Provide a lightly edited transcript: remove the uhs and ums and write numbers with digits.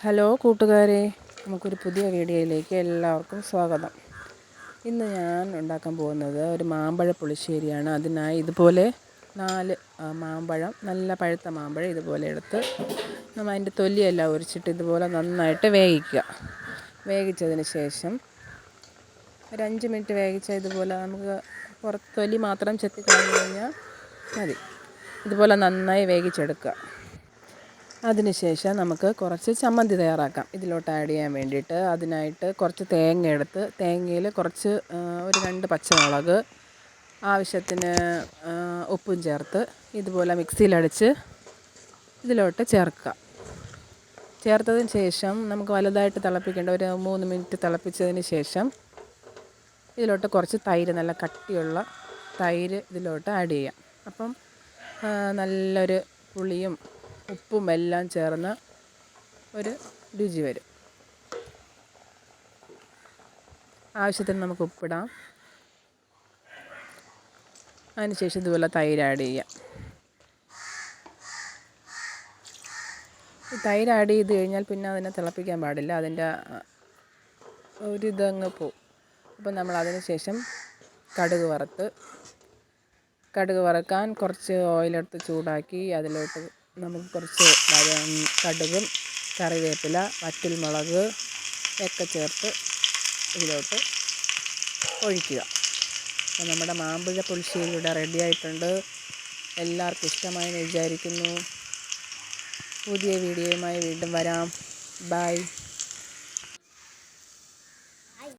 Hello കൂട്ടുകാരെ, നമുക്കൊരു പുതിയ വീഡിയോയിലേക്ക് എല്ലാവർക്കും സ്വാഗതം. ഇന്ന് ഞാൻ ഉണ്ടാക്കാൻ പോകുന്നത് ഒരു മാമ്പഴ പുളിശ്ശേരിയാണ്. അതിനായി ഇതുപോലെ 4 മാമ്പഴം, നല്ല പഴുത്ത മാമ്പഴം ഇതുപോലെ എടുത്ത് നമ്മൾ അതിൻ്റെ തൊലിയെല്ലാം ഉരിച്ചിട്ട് ഇതുപോലെ നന്നായിട്ട് വേവിക്കുക. വേവിച്ചതിന് ശേഷം ഒരു 5 മിനിറ്റ് വേവിച്ചാൽ ഇതുപോലെ നമുക്ക് പുറത്ത് തൊലി മാത്രം ചെത്തി കളഞ്ഞു കഴിഞ്ഞാൽ മതി. ഇതുപോലെ നന്നായി വേവിച്ചെടുക്കുക. അതിനുശേഷം നമുക്ക് കുറച്ച് ചമ്മന്തി തയ്യാറാക്കാം. ഇതിലോട്ട് ആഡ് ചെയ്യാൻ വേണ്ടിയിട്ട് അതിനായിട്ട് കുറച്ച് തേങ്ങ എടുത്ത് തേങ്ങയിൽ കുറച്ച് ഒരു 2 പച്ചമുളക്, ആവശ്യത്തിന് ഉപ്പും ചേർത്ത് ഇതുപോലെ മിക്സിയിലടിച്ച് ഇതിലോട്ട് ചേർക്കുക. ചേർത്തതിന് ശേഷം നമുക്ക് വലുതായിട്ട് തിളപ്പിക്കേണ്ട ഒരു 3 മിനിറ്റ് തിളപ്പിച്ചതിന് ശേഷം ഇതിലോട്ട് കുറച്ച് തൈര്, നല്ല കട്ടിയുള്ള തൈര് ഇതിലോട്ട് ആഡ് ചെയ്യാം. അപ്പം നല്ലൊരു പുളിയും ഉപ്പും എല്ലാം ചേർന്ന് ഒരു രുചി വരും. ആവശ്യത്തിന് നമുക്ക് ഉപ്പിടാം. അതിനുശേഷം ഇതുപോലെ തൈര് ആഡ് ചെയ്യാം. ഈ തൈര് ആഡ് ചെയ്ത് കഴിഞ്ഞാൽ പിന്നെ അതിനെ തിളപ്പിക്കാൻ പാടില്ല, അതിൻ്റെ ഒരിതങ്ങ് പോവും. അപ്പം നമ്മൾ അതിന് ശേഷം കടുക് വറുക്കാൻ കുറച്ച് ഓയിലെടുത്ത് ചൂടാക്കി അതിലോട്ട് നമുക്ക് കുറച്ച് കടുകും കറിവേപ്പില, വറ്റൽമുളക് ഒക്കെ ചേർത്ത് ഇതിലോട്ട് ഒഴിക്കുക. അപ്പോൾ നമ്മുടെ മാമ്പഴ പുളിശ്ശേരി ഇവിടെ റെഡി ആയിട്ടുണ്ട്. എല്ലാവർക്കും ഇഷ്ടമായെന്ന് വിചാരിക്കുന്നു. പുതിയ വീഡിയോയുമായി വീണ്ടും വരാം. ബൈ.